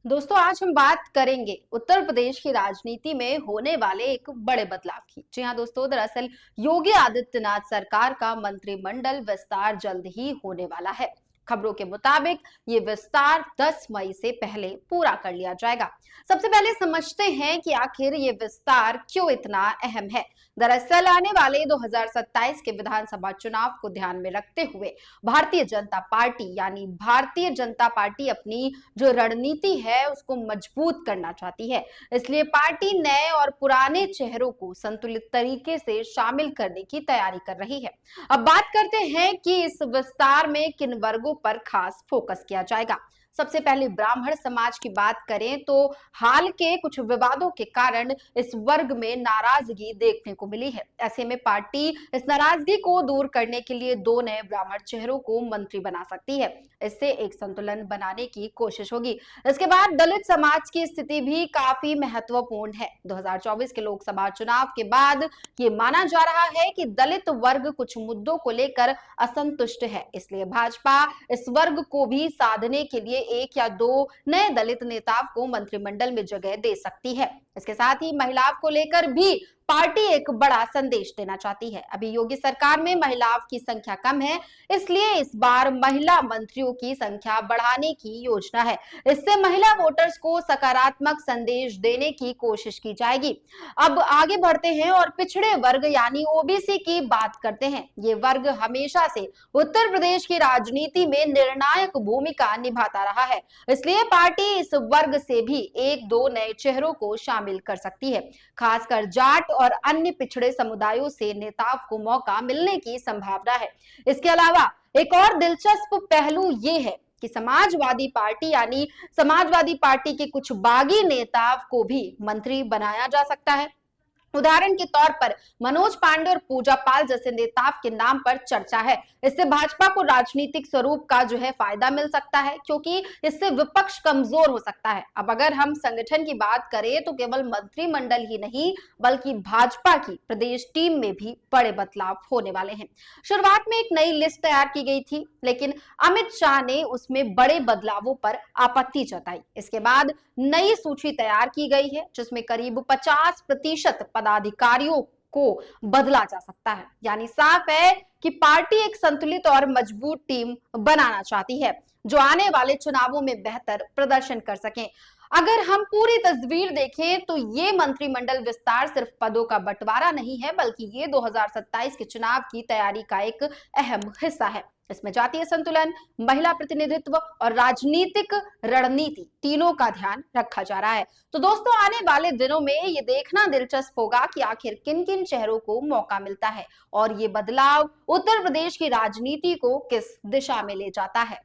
दोस्तों, आज हम बात करेंगे उत्तर प्रदेश की राजनीति में होने वाले एक बड़े बदलाव की। जी हाँ दोस्तों, दरअसल योगी आदित्यनाथ सरकार का मंत्रिमंडल विस्तार जल्द ही होने वाला है। खबरों के मुताबिक ये विस्तार 10 मई से पहले पूरा कर लिया जाएगा। सबसे पहले समझते हैं कि आखिर ये विस्तार क्यों इतना अहम है। दरअसल आने वाले 2027 के विधानसभा चुनाव को ध्यान में रखते हुए भारतीय जनता पार्टी अपनी जो रणनीति है उसको मजबूत करना चाहती है। इसलिए पार्टी नए और पुराने चेहरों को संतुलित तरीके से शामिल करने की तैयारी कर रही है। अब बात करते हैं कि इस विस्तार में किन वर्गों पर खास फोकस किया जाएगा। सबसे पहले ब्राह्मण समाज की बात करें तो हाल के कुछ विवादों के कारण इस वर्ग में नाराजगी देखने को मिली है। ऐसे में पार्टी इस नाराजगी को दूर करने के लिए दो नए ब्राह्मण चेहरों को मंत्री बना सकती है। इससे एक संतुलन बनाने की कोशिश होगी। इसके बाद दलित समाज की स्थिति भी काफी महत्वपूर्ण है। 2024 के लोकसभा चुनाव के बाद ये माना जा रहा है कि दलित वर्ग कुछ मुद्दों को लेकर असंतुष्ट है। इसलिए भाजपा इस वर्ग को भी साधने के लिए एक या दो नए दलित नेताओं को मंत्रिमंडल में जगह दे सकती है। इसके साथ ही महिलाओं को लेकर भी पार्टी एक बड़ा संदेश देना चाहती है। अभी योगी सरकार में महिलाओं की संख्या कम है, इसलिए इस बार महिला मंत्रियों की संख्या बढ़ाने की योजना है। इससे महिला वोटर्स को सकारात्मक संदेश देने की कोशिश की जाएगी। अब आगे बढ़ते हैं और पिछड़े वर्ग यानी ओबीसी की बात करते हैं। ये वर्ग हमेशा से उत्तर प्रदेश की राजनीति में निर्णायक भूमिका निभाता रहा है। इसलिए पार्टी इस वर्ग से भी एक दो नए चेहरों को शामिल कर सकती है। खासकर जाट और अन्य पिछड़े समुदायों से नेताओं को मौका मिलने की संभावना है। इसके अलावा एक और दिलचस्प पहलू ये है कि समाजवादी पार्टी के कुछ बागी नेताओं को भी मंत्री बनाया जा सकता है। उदाहरण के तौर पर मनोज पांडे और पूजा पाल जैसे नेताओं के नाम पर चर्चा है। इससे भाजपा को राजनीतिक स्वरूप का जो है फायदा मिल सकता है, क्योंकि इससे विपक्ष कमजोर हो सकता है। अब अगर हम संगठन की बात करें तो केवल मंत्रिमंडल ही नहीं बल्कि भाजपा की प्रदेश टीम में भी बड़े बदलाव होने वाले हैं। शुरुआत में एक नई लिस्ट तैयार की गई थी, लेकिन अमित शाह ने उसमें बड़े बदलावों पर आपत्ति जताई। इसके बाद नई सूची तैयार की गई है, जिसमें करीब 50% पदाधिकारियों को बदला जा सकता है। यानी साफ है कि पार्टी एक संतुलित और मजबूत टीम बनाना चाहती है, जो आने वाले चुनावों में बेहतर प्रदर्शन कर सके। अगर हम पूरी तस्वीर देखें तो ये मंत्रिमंडल विस्तार सिर्फ पदों का बंटवारा नहीं है, बल्कि ये 2027 के चुनाव की तैयारी का एक अहम हिस्सा है। इसमें जातीय संतुलन, महिला प्रतिनिधित्व और राजनीतिक रणनीति तीनों का ध्यान रखा जा रहा है। तो दोस्तों, आने वाले दिनों में ये देखना दिलचस्प होगा कि आखिर किन किन चेहरों को मौका मिलता है और ये बदलाव उत्तर प्रदेश की राजनीति को किस दिशा में ले जाता है।